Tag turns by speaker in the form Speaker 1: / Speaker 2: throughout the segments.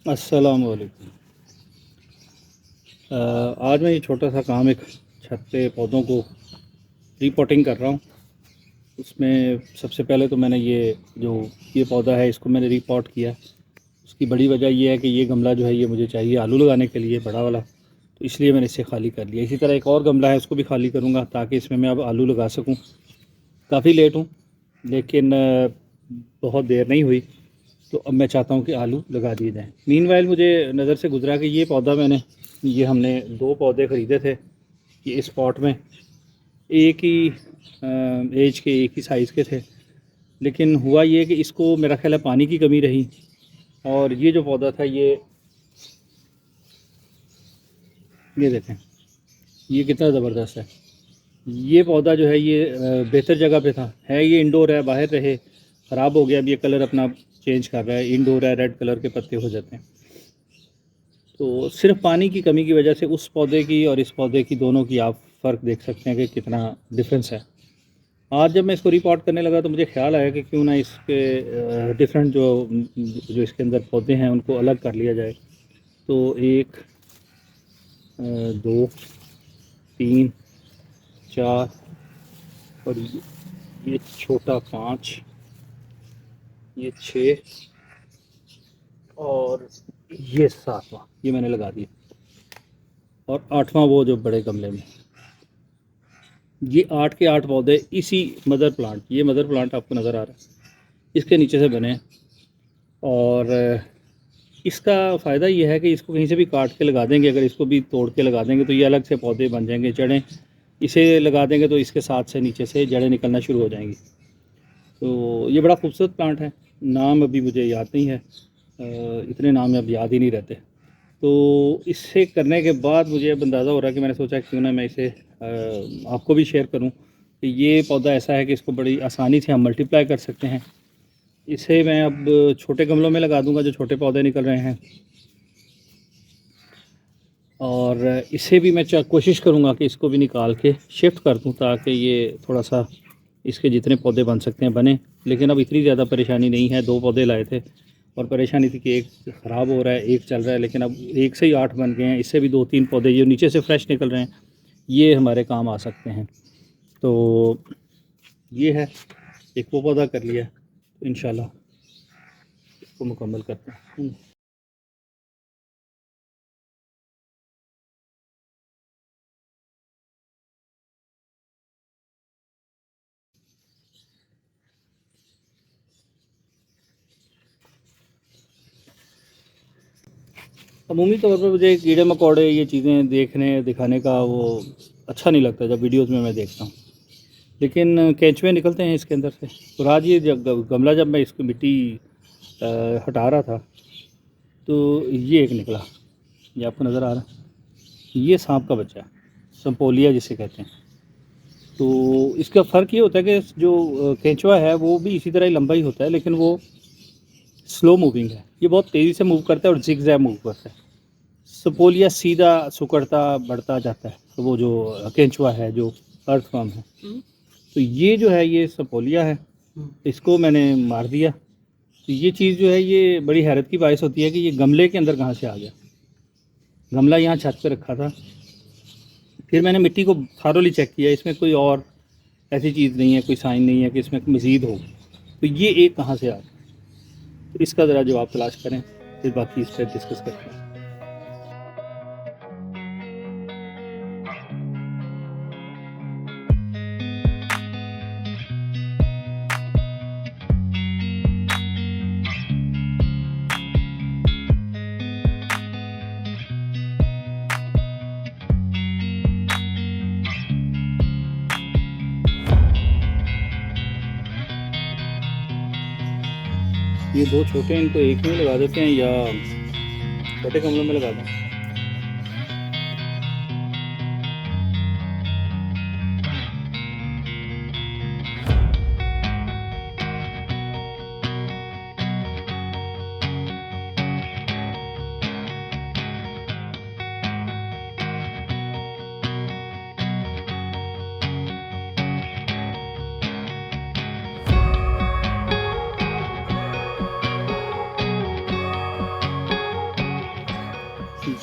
Speaker 1: अस्सलाम वालेकुम। आज मैं ये छोटा सा काम एक छत पे पौधों को रीपॉटिंग कर रहा हूँ। उसमें सबसे पहले तो मैंने ये पौधा है इसको मैंने रीपॉट किया। उसकी बड़ी वजह ये है कि ये गमला जो है ये मुझे चाहिए आलू लगाने के लिए, बड़ा वाला, तो इसलिए मैंने इसे खाली कर लिया। इसी तरह एक और गमला है उसको भी खाली करूँगा ताकि इसमें मैं अब आलू लगा सकूँ। काफ़ी लेट हूँ लेकिन बहुत देर नहीं हुई, तो अब मैं चाहता हूँ कि आलू लगा दिए जाएँ। मीनवाइल मुझे नज़र से गुजरा कि ये हमने 2 पौधे ख़रीदे थे ये इस पॉट में, एक ही एज के, एक ही साइज़ के थे। लेकिन हुआ ये कि इसको मेरा ख़्याल है पानी की कमी रही, और ये जो पौधा था ये देखें ये कितना ज़बरदस्त है। ये पौधा जो है ये बेहतर जगह पे था, है ये इंडोर है, बाहर रहे, ख़राब हो गया। अब ये कलर अपना चेंज कर रहा है, इंडोर है, रेड कलर के पत्ते हो जाते हैं। तो सिर्फ पानी की कमी की वजह से उस पौधे की और इस पौधे की, दोनों की आप फ़र्क देख सकते हैं कि कितना डिफरेंस है। आज जब मैं इसको रिपॉट करने लगा तो मुझे ख्याल आया कि क्यों ना इसके डिफरेंट जो इसके अंदर पौधे हैं उनको अलग कर लिया जाए। तो 1 2 3 4 और ये छोटा 5, ये 6 और ये 7वां, ये मैंने लगा दिया। और 8वां वो जो बड़े गमले में, ये 8 के 8 पौधे इसी मदर प्लांट, ये मदर प्लांट आपको नज़र आ रहा है, इसके नीचे से बने। और इसका फ़ायदा ये है कि इसको कहीं से भी काट के लगा देंगे, अगर इसको भी तोड़ के लगा देंगे तो ये अलग से पौधे बन जाएंगे। जड़ें इसे लगा देंगे तो इसके साथ से नीचे से जड़ें निकलना शुरू हो जाएंगी। तो ये बड़ा खूबसूरत प्लांट है। नाम अभी मुझे याद नहीं है, इतने नाम अब याद ही नहीं रहते। तो इससे करने के बाद मुझे अब अंदाज़ा हो रहा है कि मैंने सोचा क्यों ना मैं इसे आपको भी शेयर करूं कि ये पौधा ऐसा है कि इसको बड़ी आसानी से हम मल्टीप्लाई कर सकते हैं। इसे मैं अब छोटे गमलों में लगा दूंगा जो छोटे पौधे निकल रहे हैं, और इसे भी मैं कोशिश करूंगा कि इसको भी निकाल के शिफ्ट कर दूं ताकि ये थोड़ा सा इसके जितने पौधे बन सकते हैं बने। लेकिन अब इतनी ज़्यादा परेशानी नहीं है, 2 पौधे लाए थे और परेशानी थी कि एक ख़राब हो रहा है, एक चल रहा है, लेकिन अब एक से ही 8 बन गए हैं। इससे भी 2-3 पौधे जो नीचे से फ्रेश निकल रहे हैं ये हमारे काम आ सकते हैं। तो ये है, एक वो पौधा कर लिया, तो इंशाल्लाह इसको मुकम्मल करते हैं। अमूमी तौर पर मुझे कीड़े मकोड़े ये चीज़ें देखने दिखाने का वो अच्छा नहीं लगता जब वीडियोज़ में मैं देखता हूँ, लेकिन केंचुए निकलते हैं इसके अंदर से। और आज ये जब गमला, जब मैं इसकी मिट्टी हटा रहा था तो ये एक निकला, ये आपको नज़र आ रहा है, ये सांप का बच्चा है, संपोलिया जिसे कहते हैं। तो इसका फ़र्क ये होता है कि जो केंचुआ है वो भी इसी तरह ही लंबा ही होता है, लेकिन वो स्लो मूविंग है, ये बहुत तेज़ी से मूव करता है और जिगजैग मूव करता है। सपोलिया सीधा सुकड़ता बढ़ता जाता है, तो वो जो केंचुआ है जो अर्थवर्म है, तो ये जो है ये सपोलिया है, इसको मैंने मार दिया। तो ये चीज़ जो है ये बड़ी हैरत की बाइस होती है कि ये गमले के अंदर कहाँ से आ गया। गमला यहाँ छत पे रखा था, फिर मैंने मिट्टी को थारोली चेक किया, इसमें कोई और ऐसी चीज़ नहीं है, कोई साइन नहीं है कि इसमें मज़ीद हो। तो ये एक कहाँ से आ गया, तो इसका ज़रा जवाब तलाश करें, फिर बाकी इस पर डिस्कस करते हैं। ये 2 छोटे, इनको एक में लगा देते हैं या छोटे गमलों में लगा दें।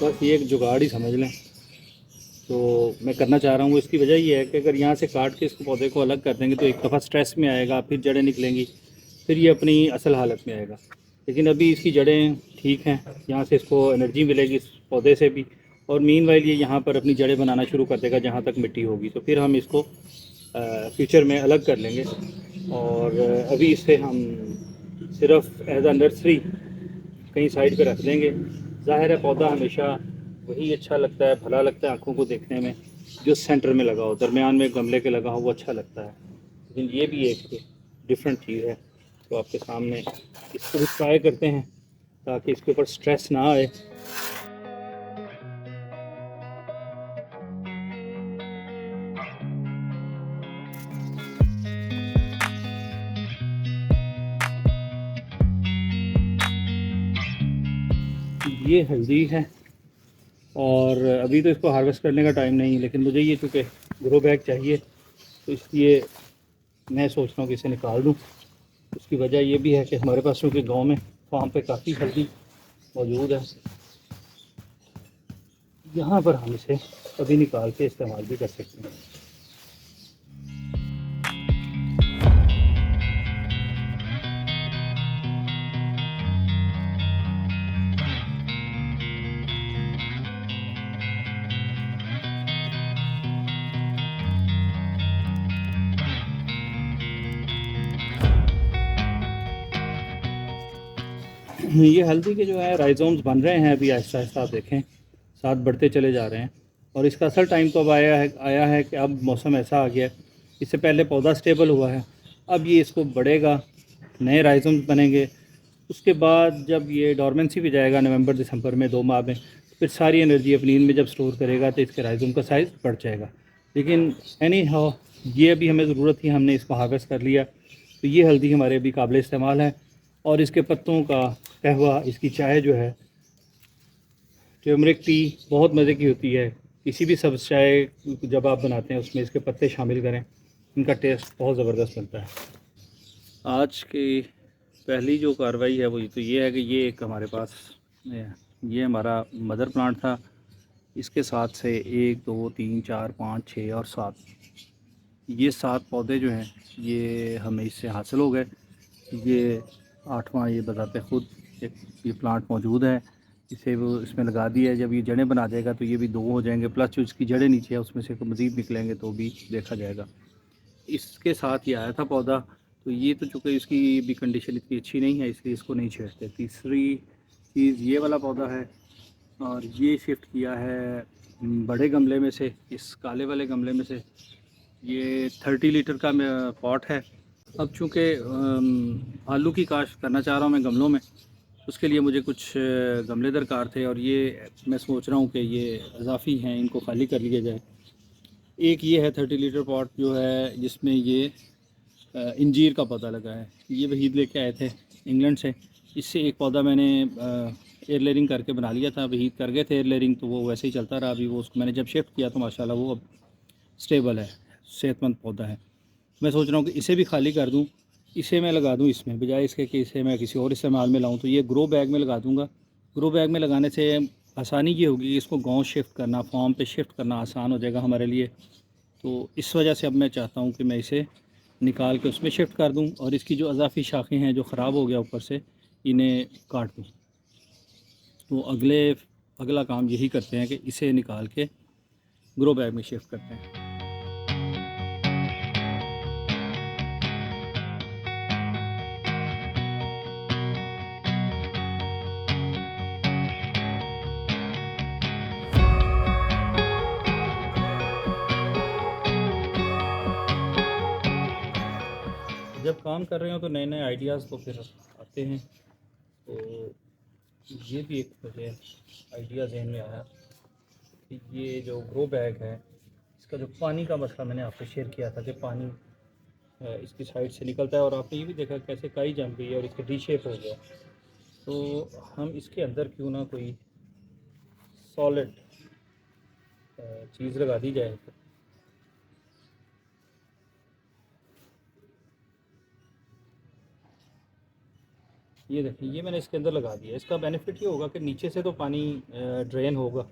Speaker 1: बस ये एक जुगाड़ ही समझ लें। तो मैं करना चाह रहा हूँ, इसकी वजह ये है कि अगर यहाँ से काट के इसको पौधे को अलग कर देंगे तो एक दफ़ा स्ट्रेस में आएगा, फिर जड़ें निकलेंगी, फिर ये अपनी असल हालत में आएगा। लेकिन अभी इसकी जड़ें ठीक हैं, यहाँ से इसको एनर्जी मिलेगी इस पौधे से भी, और मीनवाइल ये यहाँ पर अपनी जड़ें बनाना शुरू कर देगा जहाँ तक मिट्टी होगी। तो फिर हम इसको फ्यूचर में अलग कर लेंगे, और अभी इसे हम सिर्फ एज अ नर्सरी कहीं साइड पे रख देंगे। ज़ाहिर है पौधा हमेशा वही अच्छा लगता है, भला लगता है आँखों को देखने में, जो सेंटर में लगा हो, दरमियान में गमले के लगा हो, वो अच्छा लगता है। लेकिन ये भी एक डिफरेंट चीज़ है, तो आपके सामने इसको भी ट्राई करते हैं ताकि इसके ऊपर स्ट्रेस ना आए। ये हल्दी है, और अभी तो इसको हार्वेस्ट करने का टाइम नहीं है, लेकिन मुझे ये चूँकि ग्रो बैग चाहिए तो इसलिए मैं सोच रहा हूँ कि इसे निकाल दूँ। उसकी वजह ये भी है कि हमारे पास चूँकि गांव में फार्म पे काफ़ी हल्दी मौजूद है, यहाँ पर हम इसे अभी निकाल के इस्तेमाल भी कर सकते हैं। ये हल्दी के जो है राइजोम्स बन रहे हैं अभी आहिस्ता आहिस्ता, आप देखें साथ बढ़ते चले जा रहे हैं। और इसका असल टाइम तो अब आया है कि अब मौसम ऐसा आ गया है, इससे पहले पौधा स्टेबल हुआ है, अब ये इसको बढ़ेगा, नए राइजोम्स बनेंगे। उसके बाद जब ये डोरमेंसी भी जाएगा नवंबर दिसंबर में 2 माह में, फिर सारी एनर्जी अपनी इनमें जब स्टोर करेगा तो इसके राइजोम का साइज़ बढ़ जाएगा। लेकिन एनी हाउ ये अभी हमें ज़रूरत थी, हमने इसको हार्वेस्ट कर लिया, तो ये हल्दी हमारे अभी काबिल इस्तेमाल है। और इसके पत्तों का कहवा, इसकी चाय जो है, टर्मरिक टी, बहुत मज़े की होती है। किसी भी सब्ज़ चाय जब आप बनाते हैं उसमें इसके पत्ते शामिल करें, इनका टेस्ट बहुत ज़बरदस्त बनता है। आज की पहली जो कार्रवाई है वो तो ये है कि ये एक हमारे पास ये हमारा मदर प्लांट था, इसके साथ से 1 2 3 4 5 6 और 7, ये 7 पौधे जो हैं ये हमें इससे हासिल हो गए। ये 8वां ये बताते खुद एक ये प्लांट मौजूद है, इसे वो इसमें लगा दिया है। जब ये जड़ें बना देगा तो ये भी 2 हो जाएंगे, प्लस जो इसकी जड़ें नीचे है उसमें से मज़ीद निकलेंगे तो भी देखा जाएगा। इसके साथ ये आया था पौधा, तो ये तो चूँकि इसकी भी कंडीशन इतनी अच्छी नहीं है इसलिए इसको नहीं छेड़ते। तीसरी चीज़ ये वाला पौधा है, और ये शिफ्ट किया है बड़े गमले में से, इस काले वाले गमले में से। ये 30 लीटर का पॉट है। अब चूँकि आलू की काश्त करना चाह रहा हूँ मैं गमलों में, उसके लिए मुझे कुछ गमले दरकार थे, और ये मैं सोच रहा हूँ कि ये इजाफ़ी हैं, इनको खाली कर लिया जाए। एक ये है 30 लीटर पॉट जो है जिसमें ये इंजीर का पौधा लगा है, ये वहीद लेके आए थे इंग्लैंड से। इससे एक पौधा मैंने एयर लेयरिंग करके बना लिया था, वहीद कर गए थे एयर लेयरिंग, तो वो वैसे ही चलता रहा। अभी वो उसको मैंने जब शिफ्ट किया तो माशाल्लाह वो अब स्टेबल है, सेहतमंद पौधा है। मैं सोच रहा हूँ कि इसे भी खाली कर दूँ, इसे मैं लगा दूँ इसमें, बजाय इसके कि इसे मैं किसी और इस्तेमाल में लाऊँ। तो ये ग्रो बैग में लगा दूँगा। ग्रो बैग में लगाने से आसानी ये होगी कि इसको गाँव शिफ्ट करना, फार्म पे शिफ्ट करना आसान हो जाएगा हमारे लिए। तो इस वजह से अब मैं चाहता हूँ कि मैं इसे निकाल के उसमें शिफ्ट कर दूँ, और इसकी जो अज़ाफ़ी शाखें हैं जो ख़राब हो गया ऊपर से, इन्हें काट दूँ। तो अगला काम यही करते हैं कि इसे निकाल के ग्रो बैग में शिफ्ट करते हैं। जब काम कर रहे हो तो नए नए आइडियाज़ तो फिर आते हैं। तो ये भी एक मुझे आइडिया जहन में आया कि ये जो ग्रो बैग है, इसका जो पानी का मसला मैंने आपसे शेयर किया था कि पानी इसकी साइड से निकलता है, और आपने ये भी देखा कैसे काई जम गई है और इसका डी शेप हो गया। तो हम इसके अंदर क्यों ना कोई सॉलिड चीज़ लगा दी जाए। ये देखिए, ये मैंने इसके अंदर लगा दिया। इसका बेनिफिट ये होगा कि नीचे से तो पानी ड्रेन होगा,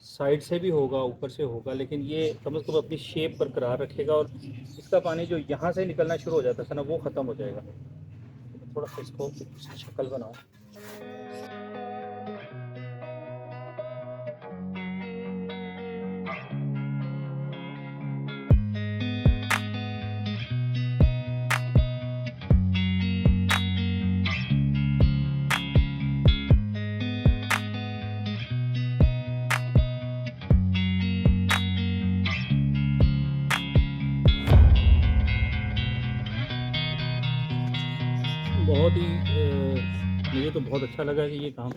Speaker 1: साइड से भी होगा, ऊपर से होगा, लेकिन ये कम से कम अपनी शेप बरकरार रखेगा और इसका पानी जो यहाँ से निकलना शुरू हो जाता था ना, वो ख़त्म हो जाएगा। तो थोड़ा सा इसको शक्ल बनाओ। बहुत ही मुझे तो बहुत अच्छा लगा कि ये काम।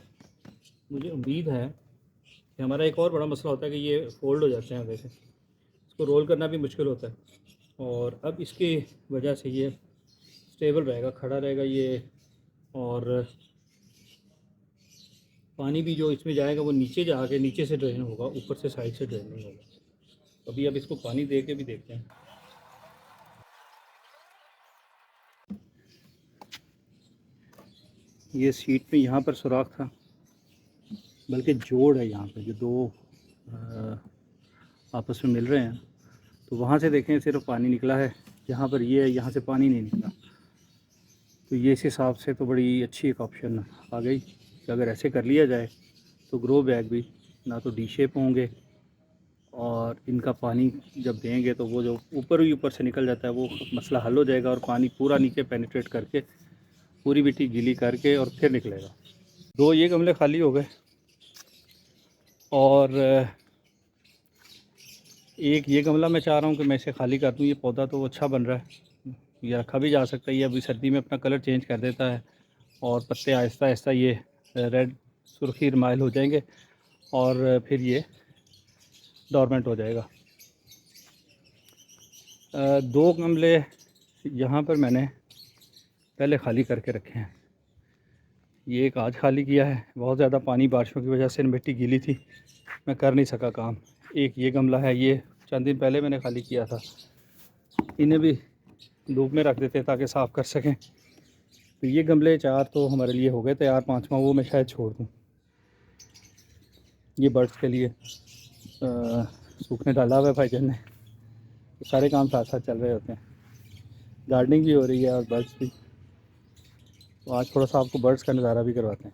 Speaker 1: मुझे उम्मीद है कि हमारा एक और बड़ा मसला होता है कि ये फ़ोल्ड हो जाते हैं आगे से, इसको रोल करना भी मुश्किल होता है, और अब इसकी वजह से ये स्टेबल रहेगा, खड़ा रहेगा ये, और पानी भी जो इसमें जाएगा वो नीचे जाके नीचे से ड्रेन होगा, ऊपर से साइड से ड्रेन नहीं होगा। अभी अब इसको पानी दे के भी देखते हैं। ये सीट में यहाँ पर सुराख था, बल्कि जोड़ है यहाँ पे, जो दो आपस में मिल रहे हैं, तो वहाँ से देखें सिर्फ पानी निकला है, यहाँ पर ये है, यहाँ से पानी नहीं निकला। तो ये इस हिसाब से तो बड़ी अच्छी एक ऑप्शन आ गई कि अगर ऐसे कर लिया जाए तो ग्रो बैग भी ना तो डी शेप होंगे, और इनका पानी जब देंगे तो वो जो ऊपर ही ऊपर से निकल जाता है वो मसला हल हो जाएगा, और पानी पूरा नीचे पेनिट्रेट करके पूरी मिट्टी गीली करके और फिर निकलेगा। दो ये गमले खाली हो गए, और एक ये गमला मैं चाह रहा हूँ कि मैं इसे खाली कर दूँ। ये पौधा तो अच्छा बन रहा है, ये रखा भी जा सकता है। ये अभी सर्दी में अपना कलर चेंज कर देता है और पत्ते आहिस्ता आहिस्ता ये रेड सुर्खी रमाइल हो जाएंगे और फिर ये डोरमेंट हो जाएगा। दो गमले यहाँ पर मैंने पहले खाली करके रखे हैं। ये एक आज खाली किया है, बहुत ज़्यादा पानी बारिशों की वजह से मिट्टी गीली थी, मैं कर नहीं सका काम। एक ये गमला है, ये चंद दिन पहले मैंने खाली किया था। इन्हें भी धूप में रख देते ताकि साफ़ कर सकें। तो ये गमले 4 तो हमारे लिए हो गए तैयार, 5वां वो मैं शायद छोड़ दूँ। ये बर्ड्स के लिए सूखने डाला हुआ है भाईजान ने। तो सारे काम साथ साथ चल रहे होते हैं, गार्डनिंग भी हो रही है और बर्ड्स भी। तो आज थोड़ा सा आपको बर्ड्स का नज़ारा भी करवाते हैं।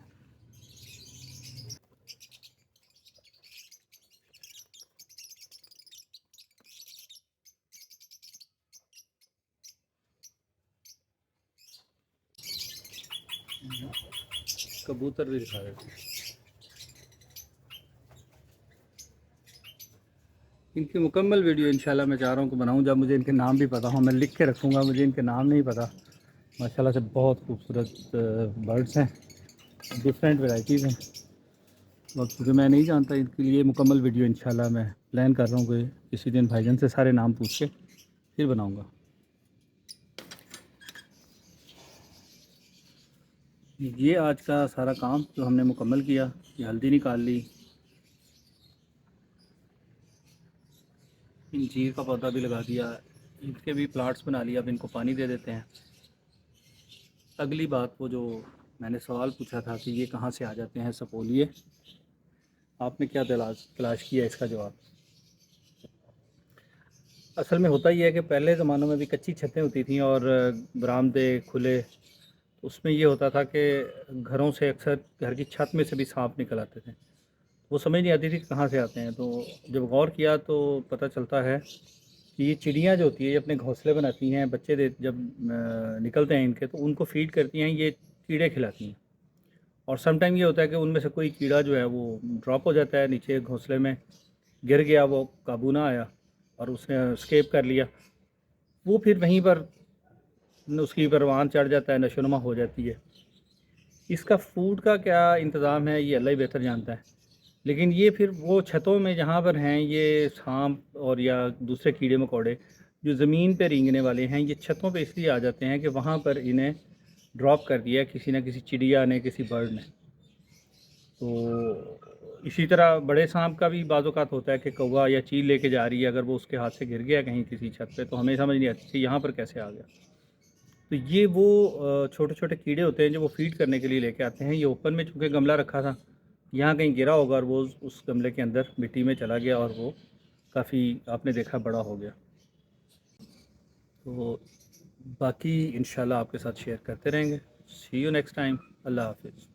Speaker 1: कबूतर भी दिखा देते हैं। इनकी मुकम्मल वीडियो इंशाल्लाह मैं चाह रहा हूँ कि बनाऊँ, जब मुझे इनके नाम भी पता हो। मैं लिख के रखूँगा, मुझे इनके नाम नहीं पता। माशाल्लाह से बहुत खूबसूरत बर्ड्स हैं, डिफरेंट वैराइटीज़ हैं, और क्योंकि मैं नहीं जानता, इनके लिए मुकम्मल वीडियो इंशाल्लाह मैं प्लान कर रहा हूँ कि किसी दिन भाईजान से सारे नाम पूछ के फिर बनाऊँगा। ये आज का सारा काम जो हमने मुकम्मल किया। ये हल्दी निकाल ली, इंजीर का पौधा भी लगा दिया, इनके भी प्लांट्स बना लिया। अब इनको पानी दे देते हैं। अगली बात, वो जो मैंने सवाल पूछा था कि ये कहाँ से आ जाते हैं सपोलिए, आपने क्या तलाश किया इसका जवाब। असल में होता ये है कि पहले ज़मानों में भी कच्ची छतें होती थी और बरामदे खुले, उसमें ये होता था कि घरों से अक्सर घर की छत में से भी सांप निकल आते थे। वो समझ नहीं आती थी कि कहाँ से आते हैं। तो जब गौर किया तो पता चलता है कि ये चिड़ियाँ जो होती है, ये अपने घोंसले बनाती हैं, बच्चे दे जब निकलते हैं इनके, तो उनको फीड करती हैं, ये कीड़े खिलाती हैं। और सम टाइम ये होता है कि उनमें से कोई कीड़ा जो है वो ड्रॉप हो जाता है नीचे घोंसले में, गिर गया, वो काबू ना आया और उसने स्केप कर लिया। वो फिर वहीं पर उसकी परवान चढ़ जाता है, नशोनुमा हो जाती है। इसका फूड का क्या इंतज़ाम है ये अल्लाह ही बेहतर जानता है। लेकिन ये फिर वो छतों में जहाँ पर हैं ये सांप और या दूसरे कीड़े मकोड़े जो ज़मीन पे रेंगने वाले हैं, ये छतों पे इसलिए आ जाते हैं कि वहाँ पर इन्हें ड्रॉप कर दिया किसी न किसी चिड़िया ने, किसी बर्ड ने। तो इसी तरह बड़े सांप का भी बाज़-औक़ात होता है कि कौवा या चील लेके जा रही है, अगर वो उसके हाथ से गिर गया कहीं किसी छत पे, तो हमें समझ नहीं आती कि यहाँ पर कैसे आ गया। तो ये वो छोटे छोटे कीड़े होते हैं जो वो फीड करने के लिए लेके आते हैं। ये ओपन में चूँकि गमला रखा था, यहाँ कहीं गिरा होगा और वो उस गमले के अंदर मिट्टी में चला गया और वो काफ़ी आपने देखा बड़ा हो गया। तो बाकी इंशाल्लाह आपके साथ शेयर करते रहेंगे। सी यू नेक्स्ट टाइम। अल्लाह हाफिज़।